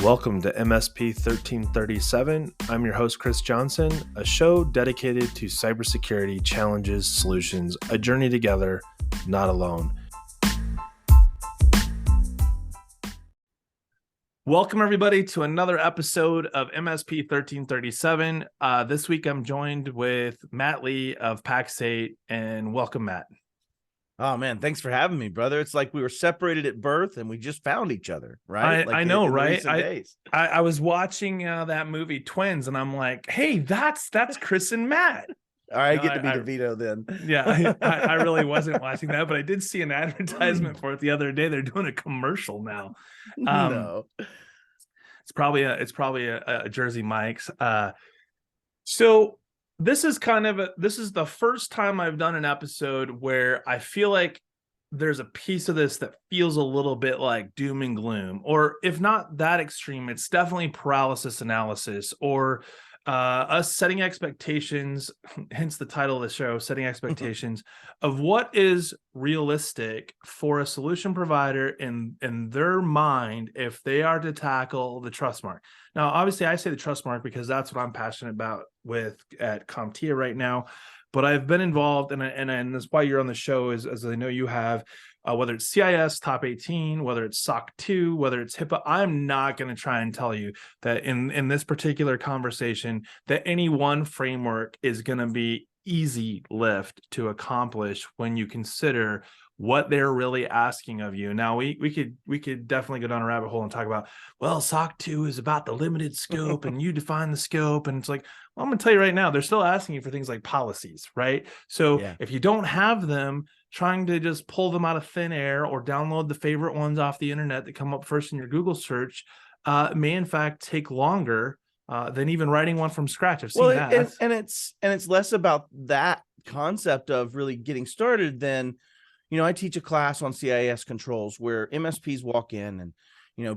Welcome to MSP 1337. I'm your host, Chris Johnson, a show dedicated to cybersecurity challenges, solutions, a journey together, not alone. Welcome, everybody, to another episode of MSP 1337. This week, I'm joined with Matt Lee of Pax8, and welcome, Matt. Oh, man, thanks for having me, brother. It's like we were separated at birth and we just found each other, right? I know, right? I was watching that movie Twins, and I'm like, hey, that's Chris and Matt. All right, get to be DeVito then. Yeah, I really wasn't watching that, but I did see an advertisement for it the other day. They're doing a commercial now. No, it's probably a Jersey Mike's. So this is the first time I've done an episode where I feel like there's a piece of this that feels a little bit like doom and gloom, or if not that extreme, it's definitely paralysis analysis, or us setting expectations, hence the title of the show, setting expectations of what is realistic for a solution provider in their mind if they are to tackle the Trustmark. Now, obviously, I say the Trustmark because that's what I'm passionate about at CompTIA right now. But I've been involved, and that's why you're on the show, as I know you have, whether it's CIS Top 18, whether it's SOC 2, whether it's HIPAA. I'm not going to try and tell you that in this particular conversation that any one framework is going to be easy lift to accomplish when you consider what they're really asking of you. Now, we could definitely go down a rabbit hole and talk about, well, SOC 2 is about the limited scope and you define the scope. And it's like, well, I'm going to tell you right now, they're still asking you for things like policies, right? So if you don't have them, trying to just pull them out of thin air or download the favorite ones off the internet that come up first in your Google search may in fact take longer than even writing one from scratch. I've seen that. And it's less about that concept of really getting started than, I teach a class on CIS controls where MSPs walk in and,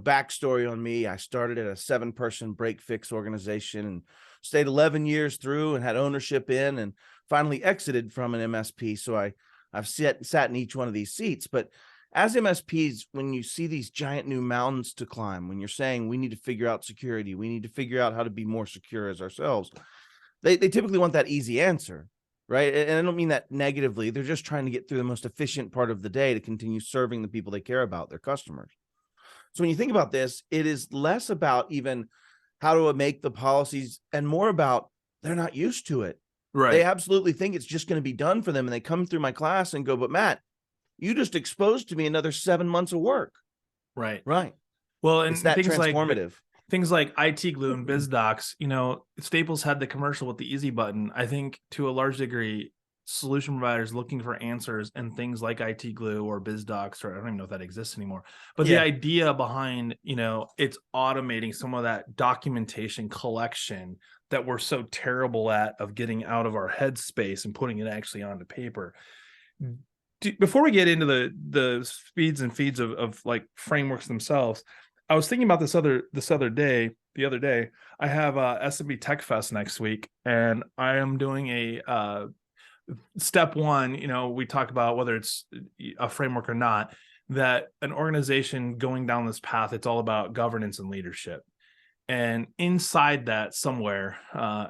backstory on me. I started at a 7-person break fix organization and stayed 11 years through and had ownership in and finally exited from an MSP. So I've sat in each one of these seats. But as MSPs, when you see these giant new mountains to climb, when you're saying we need to figure out security, we need to figure out how to be more secure as ourselves, they typically want that easy answer, right? And I don't mean that negatively. They're just trying to get through the most efficient part of the day to continue serving the people they care about, their customers. So when you think about this, it is less about even how to make the policies and more about they're not used to it. Right. They absolutely think it's just going to be done for them. And they come through my class and go, but Matt, you just exposed to me another 7 months of work. Right. Well, and it's that transformative. Things like IT glue and BizDocs, Staples had the commercial with the easy button. I think to a large degree, solution providers looking for answers and things like IT glue or BizDocs, or I don't even know if that exists anymore. But the idea behind, it's automating some of that documentation collection that we're so terrible at of getting out of our head space and putting it actually onto paper. Before we get into the speeds and feeds of like frameworks themselves, I was thinking about the other day. I have SMB Tech Fest next week, and I am doing a step one. We talk about whether it's a framework or not, that an organization going down this path, it's all about governance and leadership. And inside that somewhere,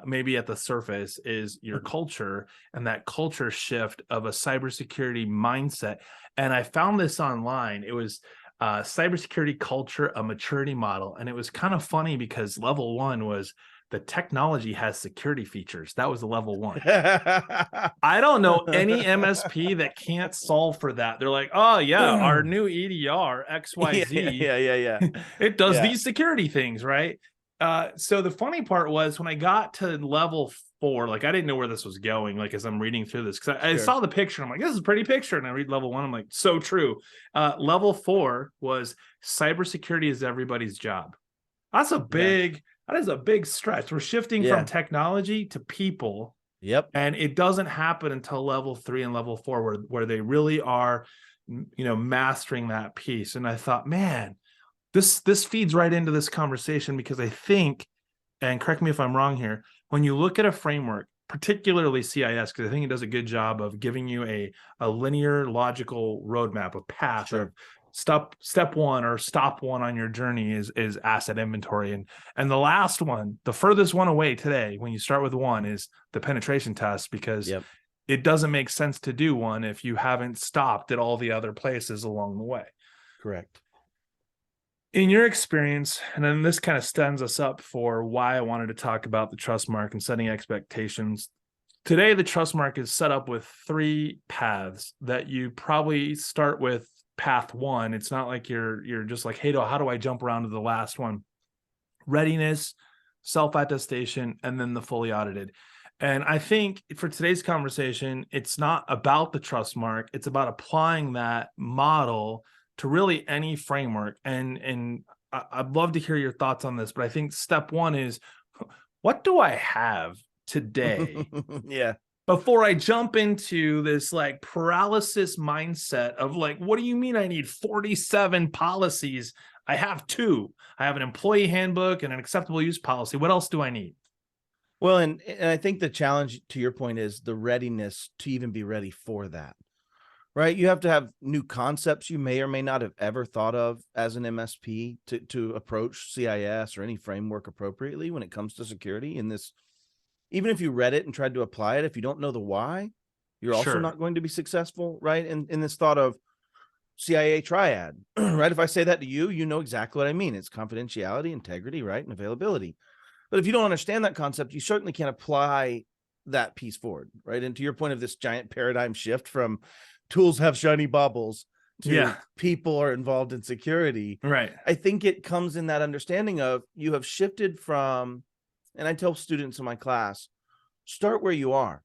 maybe at the surface, is your culture and that culture shift of a cybersecurity mindset. And I found this online. It was cybersecurity culture, a maturity model. And it was kind of funny because level 1 was the technology has security features. That was the level 1. I don't know any MSP that can't solve for that. They're like, oh yeah, our new EDR XYZ. Yeah. It does these security things, right? So the funny part was when I got to level 4, like I didn't know where this was going. Like as I'm reading through this, because I saw the picture, I'm like, this is a pretty picture, and I read level 1, I'm like, so true. Level 4 was cybersecurity is everybody's job. That's a big. That is a big stretch. We're shifting from technology to people. Yep. And it doesn't happen until level 3 and level 4 where they really are, mastering that piece. And I thought, man, this feeds right into this conversation, because I think, and correct me if I'm wrong here, when you look at a framework, particularly CIS, because I think it does a good job of giving you a linear, logical roadmap, a path of step one or stop one on your journey is asset inventory. And the last one, the furthest one away today, when you start with one, is the penetration test, because it doesn't make sense to do one if you haven't stopped at all the other places along the way. Correct. In your experience, and then this kind of stands us up for why I wanted to talk about the Trustmark and setting expectations. Today, the Trustmark is set up with 3 paths that you probably start with path 1. It's not like you're just like, hey, how do I jump around to the last one? Readiness, self-attestation, and then the fully audited. And I think for today's conversation, it's not about the Trustmark. It's about applying that model to really any framework. And I'd love to hear your thoughts on this, but I think step 1 is, what do I have today? Before I jump into this like paralysis mindset of like, what do you mean I need 47 policies? I have 2. I have an employee handbook and an acceptable use policy. What else do I need? Well, and I think the challenge, to your point, is the readiness to even be ready for that, right? You have to have new concepts you may or may not have ever thought of as an MSP to approach CIS or any framework appropriately when it comes to security. In this, even if you read it and tried to apply it, if you don't know the why, you're also not going to be successful, right? And in this thought of CIA triad, right? If I say that to you, you know exactly what I mean. It's confidentiality, integrity, right? And availability. But if you don't understand that concept, you certainly can't apply that piece forward, right? And to your point of this giant paradigm shift from tools have shiny baubles to people are involved in security, right? I think it comes in that understanding of you have shifted from, and I tell students in my class, start where you are,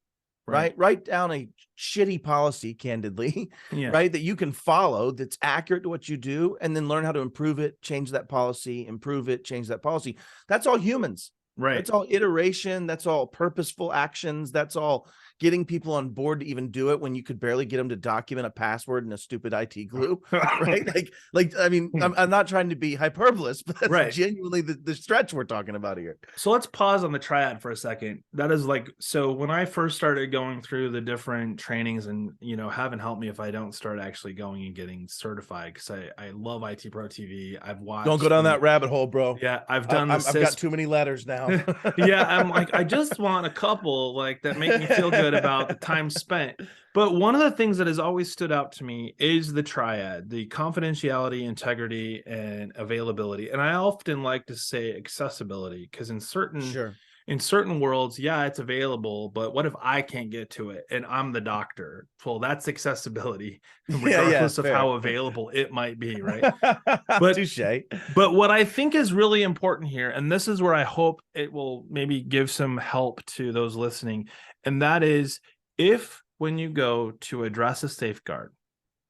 right? Write down a shitty policy, candidly, right? That you can follow, that's accurate to what you do, and then learn how to improve it, change that policy, improve it, change that policy. That's all humans. Right. That's all iteration. That's all purposeful actions. That's all getting people on board to even do it when you could barely get them to document a password in a stupid IT glue, right? I mean, I'm not trying to be hyperbolous, but that's genuinely the stretch we're talking about here. So let's pause on the triad for a second. That is like, so when I first started going through the different trainings, and, you know, heaven help me if I don't start actually going and getting certified, because I love IT Pro TV. I've watched. Don't go down that rabbit hole, bro. Yeah, I've done. I've got too many letters now. I'm like, I just want a couple like that make me feel good about the time spent. But one of the things that has always stood out to me is the triad, the confidentiality, integrity, and availability. And I often like to say accessibility, because in certain worlds, it's available, but what if I can't get to it and I'm the doctor? Well, that's accessibility, regardless of how available it might be, right? But touché. But what I think is really important here, and this is where I hope it will maybe give some help to those listening, and that is, if when you go to address a safeguard,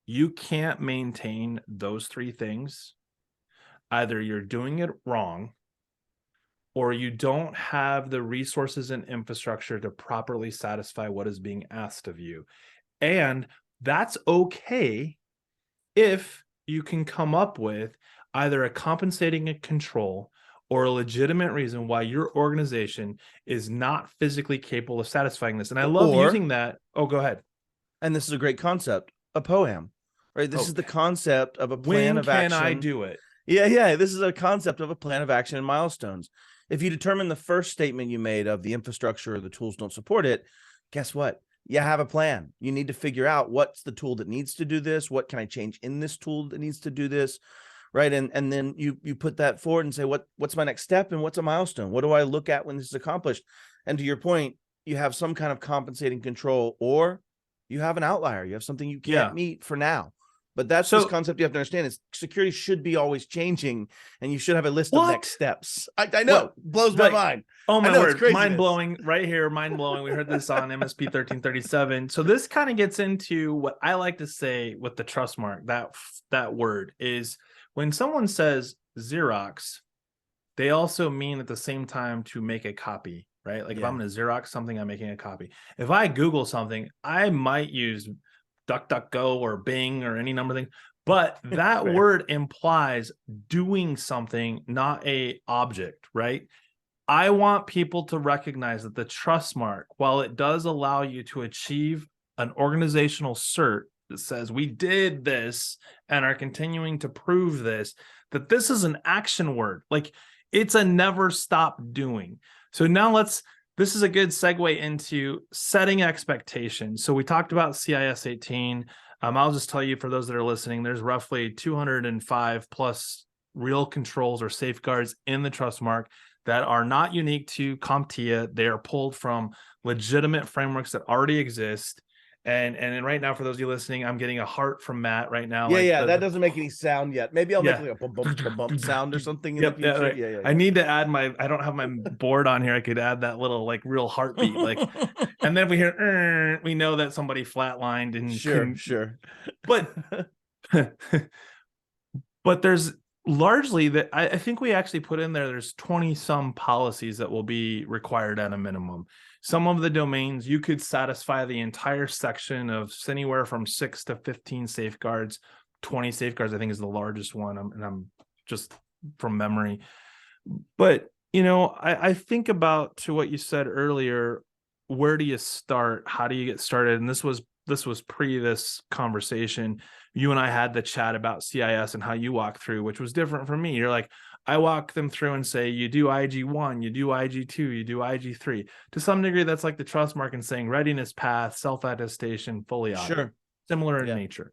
you can't maintain those 3 things, either you're doing it wrong, or you don't have the resources and infrastructure to properly satisfy what is being asked of you. And that's okay if you can come up with either a compensating control or a legitimate reason why your organization is not physically capable of satisfying this. And I love using that. Oh, go ahead. And this is a great concept, a POAM, right? This is the concept of a plan of action. When can I do it? This is a concept of a plan of action and milestones. If you determine the first statement you made of the infrastructure or the tools don't support it, guess what? You have a plan. You need to figure out what's the tool that needs to do this. What can I change in this tool that needs to do this? Right. And then you put that forward and say, what's my next step and what's a milestone? What do I look at when this is accomplished? And to your point, you have some kind of compensating control, or you have an outlier. You have something you can't meet for now. But that's this concept you have to understand is security should be always changing, and you should have a list of next steps. I know. Blows my mind. Oh my word. Mind blowing right here. Mind blowing. We heard this on MSP 1337. So this kind of gets into what I like to say with the Trustmark. That word is, when someone says Xerox, they also mean at the same time to make a copy, right? Like if I'm going to Xerox something, I'm making a copy. If I Google something, I might use DuckDuckGo or Bing or any number of things, but that word implies doing something, not a object, right? I want people to recognize that the Trustmark, while it does allow you to achieve an organizational cert that says we did this and are continuing to prove this, that this is an action word. Like, it's a never stop doing. So now this is a good segue into setting expectations. So we talked about CIS 18. I'll just tell you, for those that are listening, there's roughly 205 plus real controls or safeguards in the Trustmark that are not unique to CompTIA. They are pulled from legitimate frameworks that already exist. And right now, for those of you listening, I'm getting a heart from Matt right now. Yeah, that doesn't make any sound yet. Maybe I'll make like a bump, bump, bump, bump sound or something in the future. Right. Yeah. I need to add I don't have my board on here. I could add that little like real heartbeat. Like, and then if we hear, we know that somebody flatlined and sure. But but there's largely that I think we actually put in there's 20 some policies that will be required at a minimum. Some of the domains you could satisfy the entire section of anywhere from 6 to 15 safeguards. 20 safeguards, I think, is the largest one. I'm just from memory. But, I think about, to what you said earlier, where do you start? How do you get started? And this was pre this conversation. You and I had the chat about CIS and how you walk through, which was different from me. You're like, I walk them through and say, you do IG1, you do IG2, you do IG3. To some degree, that's like the Trustmark and saying readiness path, self-attestation, fully audit. Sure. Similar in nature.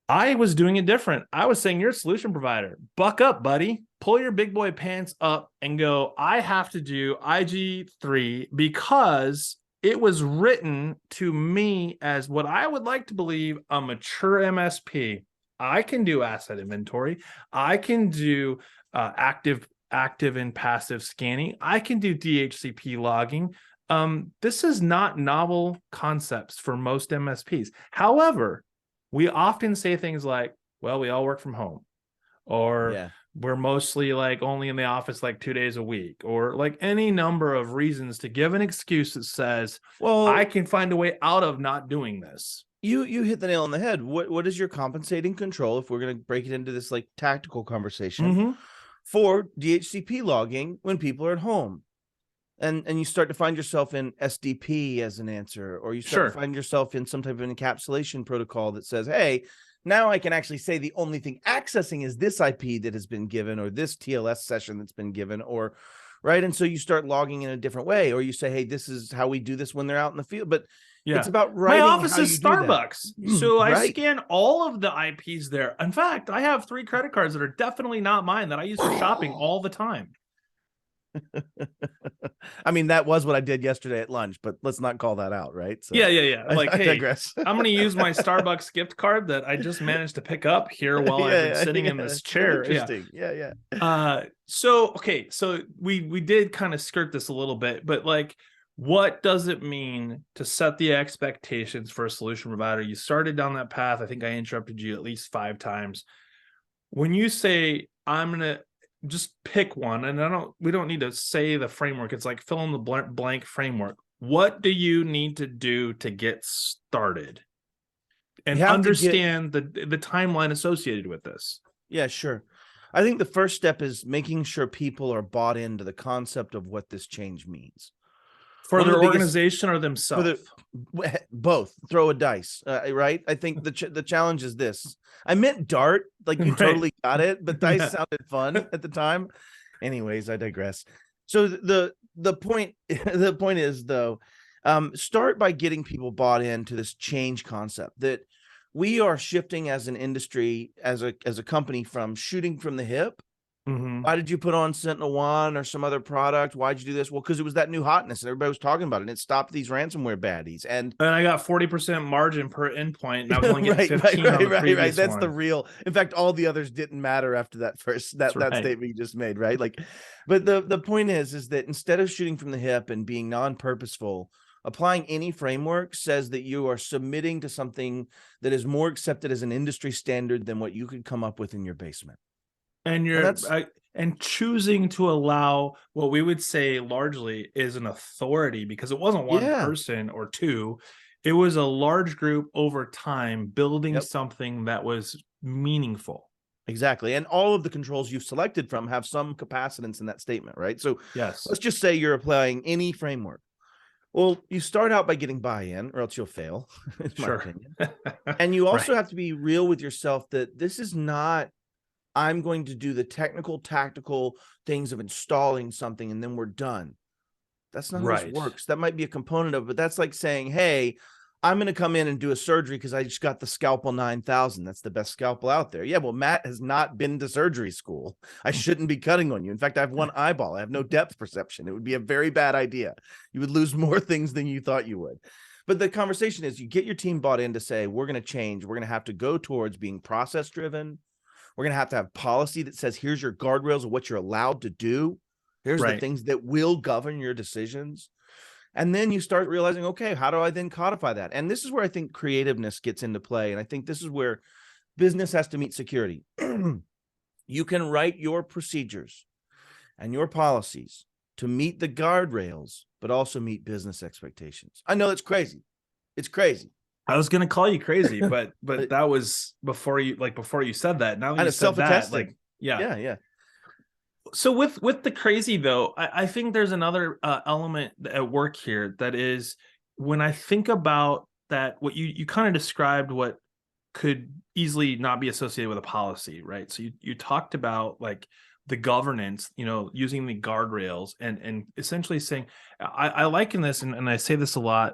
I was doing it different. I was saying, you're a solution provider. Buck up, buddy. Pull your big boy pants up and go, I have to do IG3 because it was written to me as what I would like to believe a mature MSP. I can do asset inventory. I can do active and passive scanning. I can do DHCP logging. This is not novel concepts for most MSPs. However, we often say things like, well, we all work from home, or we're mostly like only in the office like 2 days a week, or like any number of reasons to give an excuse that says, well, I can find a way out of not doing this. You hit the nail on the head. What is your compensating control, if we're going to break it into this like tactical conversation, for DHCP logging when people are at home? And you start to find yourself in SDP as an answer, or you start to find yourself in some type of encapsulation protocol that says, hey, now I can actually say the only thing accessing is this IP that has been given, or this TLS session that's been given, or right. And so you start logging in a different way, or you say, hey, this is how we do this when they're out in the field. But it's about writing. My office is Starbucks. So I scan all of the IPs there. In fact, I have 3 credit cards that are definitely not mine that I use for shopping all the time. I mean, that was what I did yesterday at lunch, but let's not call that out, right? So yeah. Like, I digress. I'm going to use my Starbucks gift card that I just managed to pick up here while I've been sitting in this chair. Interesting. Yeah. So we did kind of skirt this a little bit, but like, what does it mean to set the expectations for a solution provider? You started down that path. I think I interrupted you at least 5 times. When you say, I'm going to just pick one, and we don't need to say the framework. It's like fill in the blank framework. What do you need to do to get started and understand the timeline associated with this? Yeah, sure. I think the first step is making sure people are bought into the concept of what this change means. For their organization or themselves? Both. Throw a dice, right? I think the challenge is this. I meant dart, like you totally got it, but dice sounded fun at the time. Anyways, I digress. So the point is, though, start by getting people bought into this change concept, that we are shifting as an industry, as a company, from shooting from the hip. Why did you put on Sentinel-1 or some other product? Why'd you do this? Well, because it was that new hotness and everybody was talking about it, and it stopped these ransomware baddies. And I got 40% margin per endpoint, and I was only getting 15 on the previous That's one. the real. In fact, all the others didn't matter after that that statement you just made, right? Like, but the point is that instead of shooting from the hip and being non-purposeful, applying any framework says that you are submitting to something that is more accepted as an industry standard than what you could come up with in your basement. And and choosing to allow what we would say largely is an authority, because it wasn't one person or 2. It was a large group over time building something that was meaningful. Exactly. And all of the controls you've selected from have some capacitance in that statement, right? So let's just say you're applying any framework. Well, you start out by getting buy-in, or else you'll fail, in my Sure. opinion. And you also Right. have to be real with yourself that this is not, I'm going to do the technical, tactical things of installing something and then we're done. That's not how this Right. works. That might be a component of it, but that's like saying, hey, I'm going to come in and do a surgery because I just got the Scalpel 9000. That's the best scalpel out there. Yeah, well, Matt has not been to surgery school. I shouldn't be cutting on you. In fact, I have one eyeball. I have no depth perception. It would be a very bad idea. You would lose more things than you thought you would. But the conversation is, you get your team bought in to say, we're going to change. We're going to have to go towards being process driven. We're going to have policy that says, here's your guardrails of what you're allowed to do. Here's the Right. things that will govern your decisions. And then you start realizing, okay, how do I then codify that? And this is where I think creativeness gets into play. And I think this is where business has to meet security. You can write your procedures and your policies to meet the guardrails, but also meet business expectations. I know it's crazy. It's crazy. I was gonna call you crazy, but But that was before you said that. Now that and you it's said that, self-attested. like, yeah. Yeah. So with the crazy though, I think there's another element at work here that is, when I think about that, what you kind of described, what could easily not be associated with a policy, right? So you talked about like the governance, using the guardrails and essentially saying, I liken this, and I say this a lot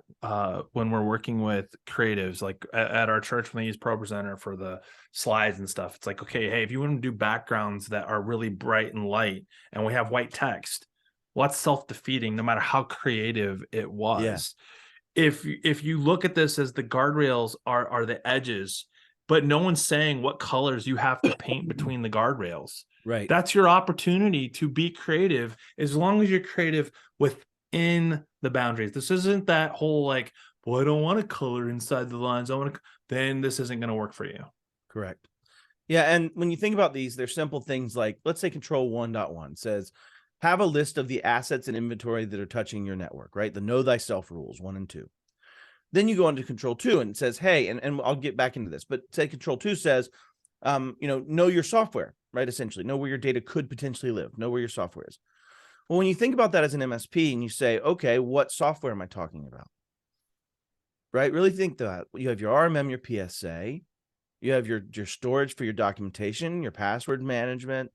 when we're working with creatives, like at our church when they use ProPresenter for the slides and stuff. It's like, okay, hey, if you want to do backgrounds that are really bright and light and we have white text, well, that's self-defeating no matter how creative it Yeah. was. If you look at this as the guardrails are the edges, but no one's saying what colors you have to paint between the guardrails. Right. That's your opportunity to be creative, as long as you're creative within the boundaries. This isn't that whole like, well, I don't want to color inside the lines. I want to, then this isn't going to work for you. Correct. Yeah. And when you think about these, they're simple things like, let's say control 1.1 says, have a list of the assets and inventory that are touching your network, right? The know thyself rules 1 and 2. Then you go into control 2 and it says, hey, and I'll get back into this, but say control 2 says, know your software, right? Essentially know where your data could potentially live, know where your software is. Well, when you think about that as an MSP and you say, okay, what software am I talking about? Right? Really think that you have your RMM, your PSA, you have your storage for your documentation, your password management.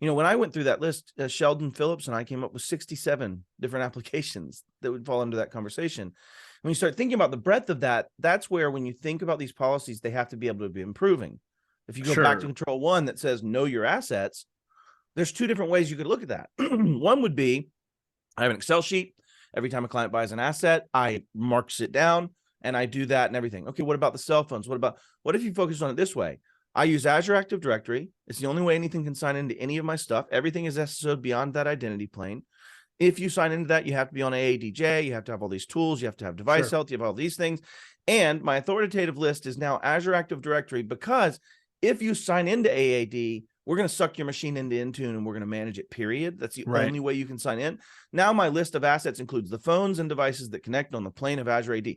When I went through that list, Sheldon Phillips and I came up with 67 different applications that would fall under that conversation. When you start thinking about the breadth of that, that's where, when you think about these policies, they have to be able to be improving. If you go back to control 1 that says know your assets, there's 2 different ways you could look at that. One would be, I have an Excel sheet. Every time a client buys an asset, I marks it down and I do that and everything. Okay, what about the cell phones? What if you focus on it this way? I use Azure Active Directory. It's the only way anything can sign into any of my stuff. Everything is SSO'd beyond that identity plane. If you sign into that, you have to be on AADJ. You have to have all these tools. You have to have device health. You have all these things. And my authoritative list is now Azure Active Directory, because if you sign into AAD, we're going to suck your machine into Intune and we're going to manage it, period. That's the only way you can sign in. Now my list of assets includes the phones and devices that connect on the plane of Azure AD.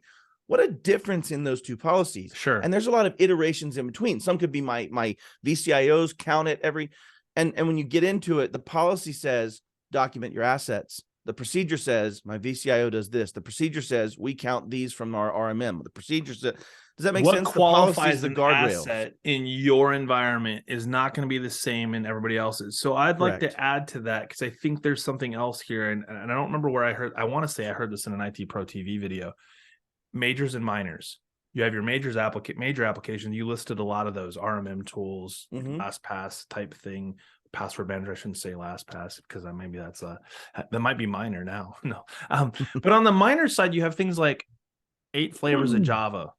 What a difference in those 2 policies. Sure. And there's a lot of iterations in between. Some could be my VCIOs count it every, and when you get into it, the policy says document your assets. The procedure says my VCIO does this. The procedure says we count these from our RMM. The procedure says, does that make sense? What qualifies the an guardrails asset in your environment is not going to be the same in everybody else's. So I'd like to add to that, because I think there's something else here. And I don't remember where I want to say I heard this in an IT Pro TV video. Majors and minors. You have your major applications. You listed a lot of those RMM tools, LastPass type thing. Password manager, I shouldn't say LastPass, because maybe that might be minor now. No. But on the minor side, you have things like 8 flavors of Java.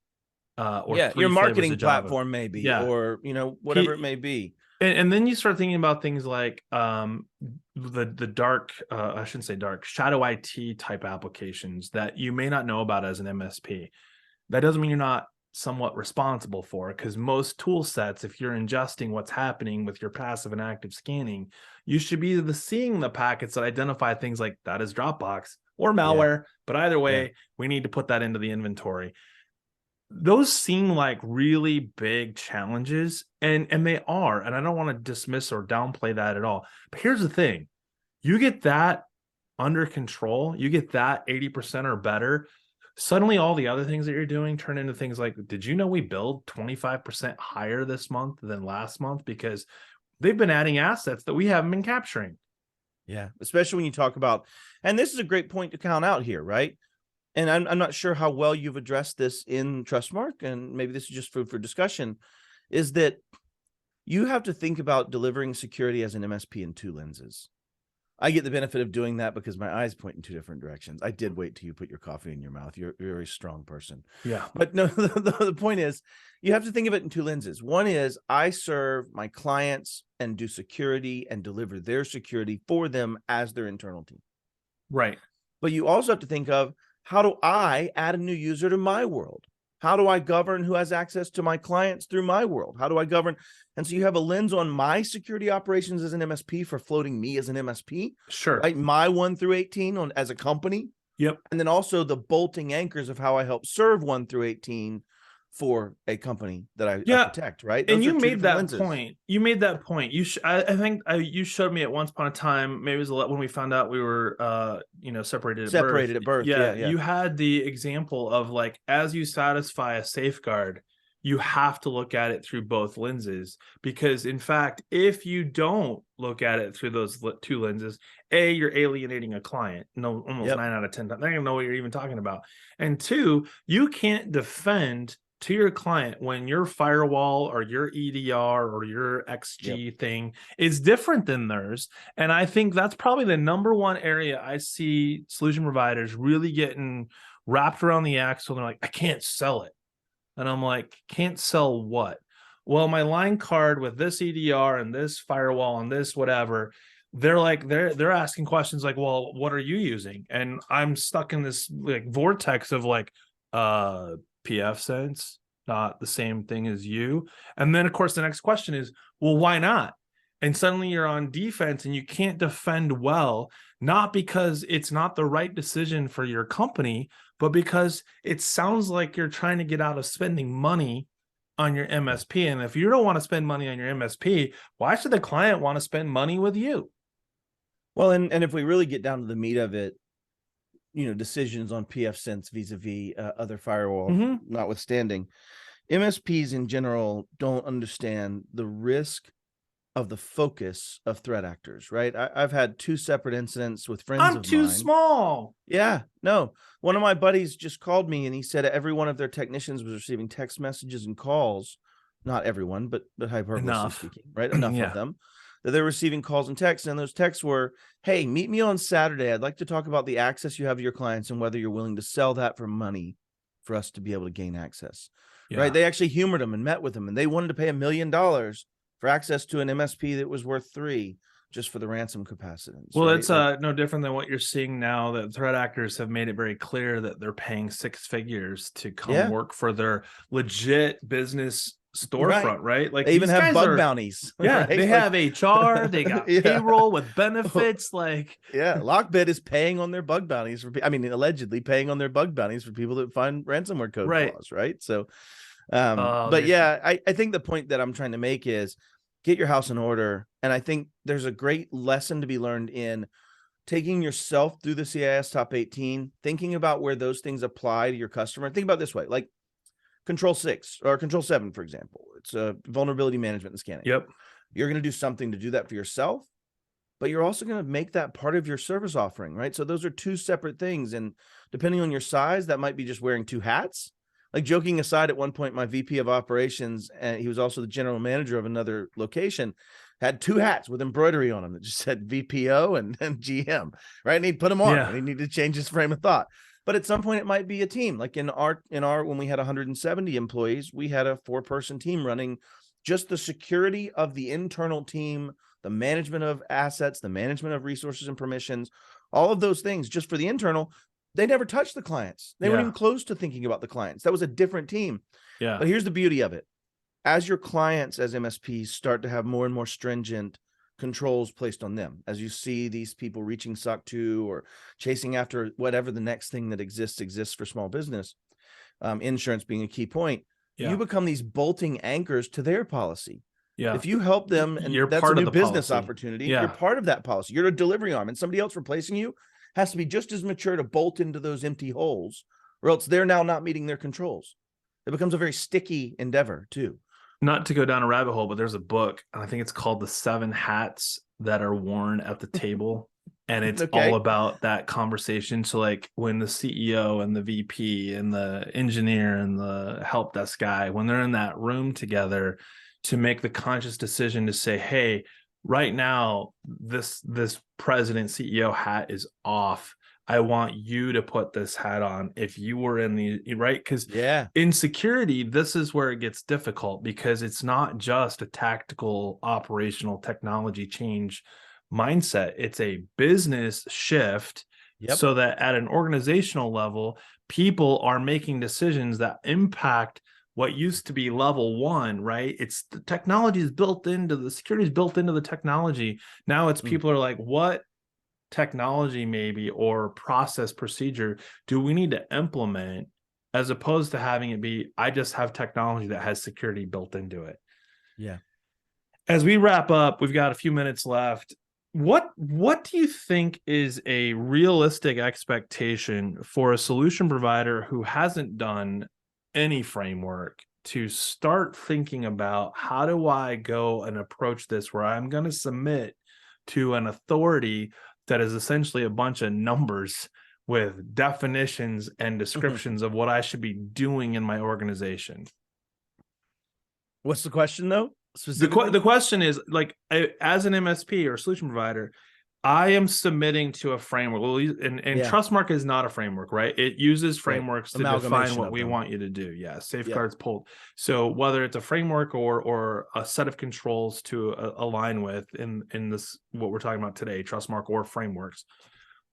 Or your marketing platform maybe, or whatever it may be. And then you start thinking about things like the dark, I shouldn't say dark, shadow IT type applications that you may not know about as an MSP. That doesn't mean you're not somewhat responsible for it, because most tool sets, if you're ingesting what's happening with your passive and active scanning, you should be seeing the packets that identify things like that is Dropbox or malware. But either way, we need to put that into the inventory. Those seem like really big challenges, and they are, and I don't want to dismiss or downplay that at all. But here's the thing: you get that under control, you get that 80% or better, suddenly all the other things that you're doing turn into things like, did you know we billed 25% higher this month than last month? Because they've been adding assets that we haven't been capturing. Yeah, especially when you talk about, and this is a great point to count out here, right? And I'm not sure how well you've addressed this in Trustmark, and maybe this is just food for discussion, is that you have to think about delivering security as an MSP in two lenses. I get the benefit of doing that because my eyes point in two different directions. I did wait till you put your coffee in your mouth. You're a very strong person. Yeah. But no, the point is you have to think of it in two lenses. One is I serve my clients and do security and deliver their security for them as their internal team. Right. But you also have to think of, how do I add a new user to my world? How do I govern who has access to my clients through my world? How do I govern? And so you have a lens on my security operations as an MSP for floating me as an MSP. Sure. Right? My 1 through 18 on as a company. Yep. And then also the bolting anchors of how I help serve 1 through 18 for a company that I protect, right? Those and you made that lenses. Point. You made that point. I think you showed me at once upon a time, maybe it was when we found out we were, separated at birth. Yeah. You had the example of like, as you satisfy a safeguard, you have to look at it through both lenses, because in fact, if you don't look at it through those two lenses, you're alienating a client. No, almost 9 out of 10 times. They don't even know what you're even talking about. And 2, you can't defend to your client when your firewall or your EDR or your XG thing is different than theirs. And I think that's probably the number one area I see solution providers really getting wrapped around the axle. They're like, I can't sell it. And I'm like, can't sell what? Well, my line card with this EDR and this firewall and this whatever, they're asking questions like, well, what are you using? And I'm stuck in this like vortex of like, PF sense, not the same thing as you. And then of course the next question is, well, why not? And suddenly you're on defense and you can't defend well, not because it's not the right decision for your company, but because it sounds like you're trying to get out of spending money on your MSP. And if you don't want to spend money on your MSP, why should the client want to spend money with you? Well, and if we really get down to the meat of it, decisions on PF sense vis-a-vis other firewall notwithstanding, MSPs in general don't understand the risk of the focus of threat actors, right? I've had 2 separate incidents with friends of mine. I'm too small. Yeah, no. One of my buddies just called me and he said every one of their technicians was receiving text messages and calls. Not everyone, but hyperbolically speaking, right? Enough of them. That they're receiving calls and texts, and those texts were, hey, meet me on Saturday. I'd like to talk about the access you have to your clients and whether you're willing to sell that for money for us to be able to gain access. Right? They actually humored them and met with them, and they wanted to pay $1 million for access to an MSP that was worth 3 just for the ransom capacitance. Well, right? It's no different than what you're seeing now, that threat actors have made it very clear that they're paying 6 figures to come work for their legit business storefront, right? Like they even have bug bounties. Yeah, right? They have HR, they got payroll with benefits. Lockbit is paying on their bug bounties allegedly paying on their bug bounties for people that find ransomware code flaws, right? So, I think the point that I'm trying to make is get your house in order, and I think there's a great lesson to be learned in taking yourself through the CIS Top 18, thinking about where those things apply to your customer. Think about it this way, like Control 6 or Control 7, for example. It's a vulnerability management and scanning. Yep. You're going to do something to do that for yourself, but you're also going to make that part of your service offering, right? So those are 2 separate things. And depending on your size, that might be just wearing 2 hats. Like, joking aside, at one point, my VP of operations, and he was also the general manager of another location, had 2 hats with embroidery on them that just said VPO and GM, right? And he'd put them on and he needed to change his frame of thought. But at some point it might be a team. Like in our when we had 170 employees, we had a 4-person team running just the security of the internal team, the management of assets, the management of resources and permissions, all of those things just for the internal. They never touched the clients. They weren't even close to thinking about the clients. That was a different team. Yeah. But here's the beauty of it. As your clients, as MSPs, start to have more and more stringent controls placed on them, as you see these people reaching SOC 2 or chasing after whatever the next thing that exists for small business, insurance being a key point, you become these bolting anchors to their policy. Yeah. If you help them, and that's a new business opportunity, you're part of that policy. You're a delivery arm, and somebody else replacing you has to be just as mature to bolt into those empty holes, or else they're now not meeting their controls. It becomes a very sticky endeavor too. Not to go down a rabbit hole, but there's a book, and I think it's called The 7 Hats That Are Worn at the Table. And it's all about that conversation. So like when the CEO and the VP and the engineer and the help desk guy, when they're in that room together to make the conscious decision to say, hey, right now, this president CEO hat is off. I want you to put this hat on if you were in the right. Because in security, this is where it gets difficult, because it's not just a tactical operational technology change mindset. It's a business shift so that at an organizational level, people are making decisions that impact what used to be level 1, right? It's the technology is built into the security is built into the technology. Now it's people are like, what technology maybe or process procedure do we need to implement, as opposed to having it be, I just have technology that has security built into it. Yeah. As we wrap up, we've got a few minutes left. What do you think is a realistic expectation for a solution provider who hasn't done any framework to start thinking about, how do I go and approach this where I'm going to submit to an authority that is essentially a bunch of numbers with definitions and descriptions of what I should be doing in my organization? What's the question though? The question is, like, as an MSP or solution provider, I am submitting to a framework. Well, and Trustmark is not a framework, right? It uses frameworks to define what we want you to do. Yeah, safeguards pulled. So whether it's a framework or a set of controls to align with in this, what we're talking about today, Trustmark or frameworks,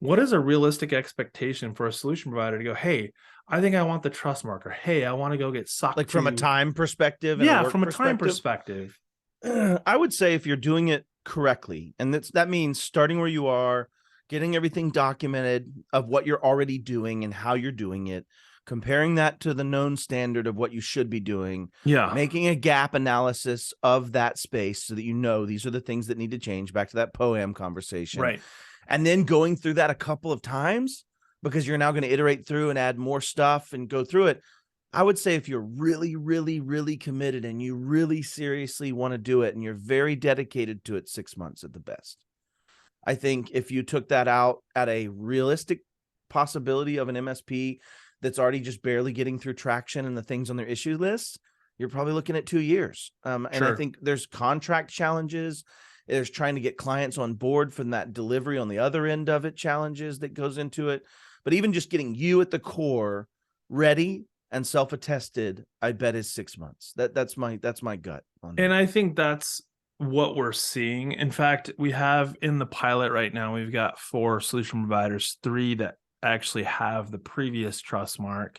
what is a realistic expectation for a solution provider to go, hey, I think I want the Trustmark, or hey, I want to go get sucked like from a time perspective? Yeah, from a time perspective. I would say if you're doing it correctly, and that means starting where you are, getting everything documented of what you're already doing and how you're doing it, comparing that to the known standard of what you should be doing, making a gap analysis of that space so that you know these are the things that need to change, back to that POAM conversation, right? And then going through that a couple of times, because you're now going to iterate through and add more stuff and go through it. I would say if you're really, really, really committed and you really seriously want to do it and you're very dedicated to it, 6 months at the best. I think if you took that out at a realistic possibility of an MSP that's already just barely getting through traction and the things on their issue list, you're probably looking at 2 years. And I think there's contract challenges. There's trying to get clients on board from that delivery on the other end of it, challenges that goes into it. But even just getting you at the core ready and self-attested, I bet is 6 months. That's my gut on that. And I think that's what we're seeing. In fact, we have in the pilot right now, we've got 4 solution providers, 3 that actually have the previous Trustmark.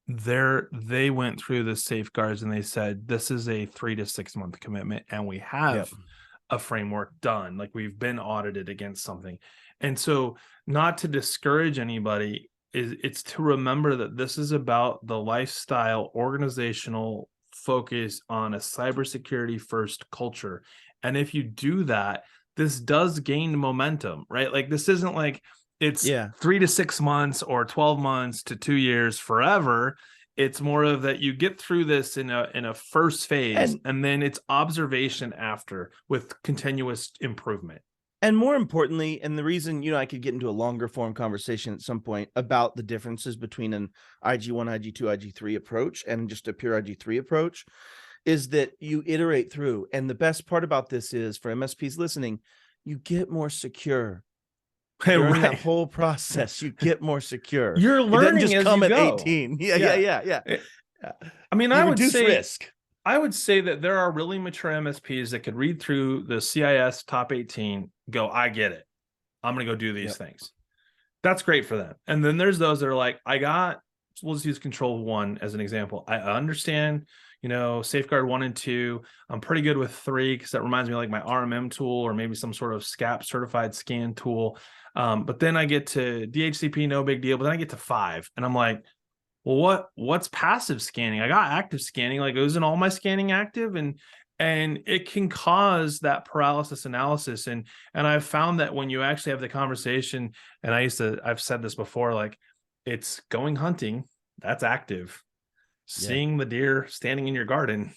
They went through the safeguards and they said, this is a 3 to 6 month commitment. And we have a framework done, like we've been audited against something. And so, not to discourage anybody, it's to remember that this is about the lifestyle, organizational focus on a cybersecurity first culture. And if you do that, this does gain momentum, right? Like, this isn't like it's 3 to 6 months or 12 months to 2 years forever. It's more of that you get through this in a first phase, and then it's observation after with continuous improvement. And more importantly, and the reason, I could get into a longer form conversation at some point about the differences between an IG1, IG2, IG3 approach and just a pure IG3 approach, is that you iterate through. And the best part about this is, for MSPs listening, you get more secure. During that whole process, you get more secure. You're learning just as come you at go. 18. Yeah. I mean, I would say risk. I would say that there are really mature MSPs that could read through the CIS top 18, go, I get it. I'm going to go do these things. That's great for them. And then there's those that are like, we'll just use control 1 as an example. I understand, safeguard 1 and 2. I'm pretty good with 3 because that reminds me of like my RMM tool or maybe some sort of SCAP certified scan tool. But then I get to DHCP, no big deal. But then I get to 5 and I'm like, well, what's passive scanning? I got active scanning. Like, isn't all my scanning active? And and it can cause that paralysis analysis. And I've found that when you actually have the conversation, and I've said this before, like, it's going hunting, that's active. Seeing the deer standing in your garden,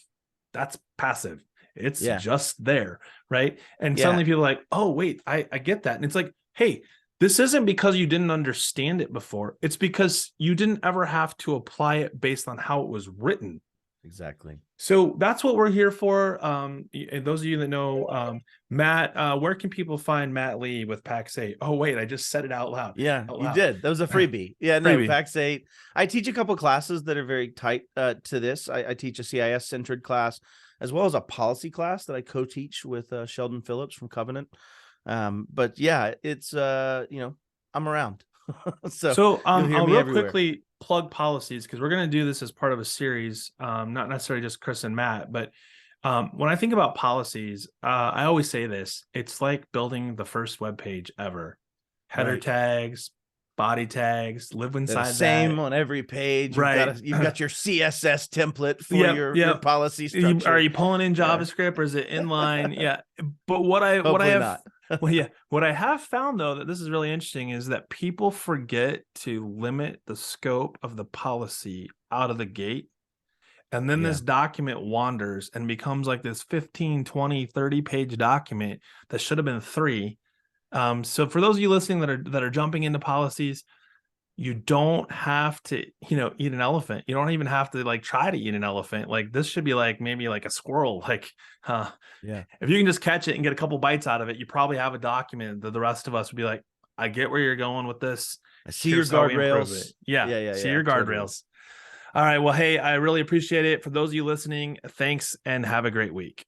that's passive. It's just there, right? And suddenly people are like, oh wait, I get that. And it's like, hey, this isn't because you didn't understand it before. It's because you didn't ever have to apply it based on how it was written. Exactly. So that's what we're here for. Those of you that know Matt, where can people find Matt Lee with Pax8? Oh, wait, I just said it out loud. Yeah, out you loud. did. That was a freebie. Yeah, no, Freebie. Pax8. I teach a couple classes that are very tight to this. I teach a CIS centered class as well as a policy class that I co-teach with Sheldon Phillips from Covenant. But yeah, it's I'm around. so you'll hear I'll me real everywhere. quickly plug policies, because we're going to do this as part of a series, not necessarily just Chris and Matt, but when I think about policies, I always say this: it's like building the first web page ever. Header tags, body tags, live inside the same that. on every page. Right. You've got your CSS template for your policy structure. Are you pulling in JavaScript or is it inline? Yeah. But what I have not. what I have found, though, that this is really interesting, is that people forget to limit the scope of the policy out of the gate. And then this document wanders and becomes like this 15, 20, 30 page document that should have been 3. So for those of you listening that are jumping into policies, you don't have to, eat an elephant. You don't even have to like try to eat an elephant. Like, this should be like maybe like a squirrel. Like, if you can just catch it and get a couple bites out of it, you probably have a document that the rest of us would be like, I get where you're going with this. I see your guardrails. See your guardrails. All right. Well, hey, I really appreciate it. For those of you listening, thanks and have a great week.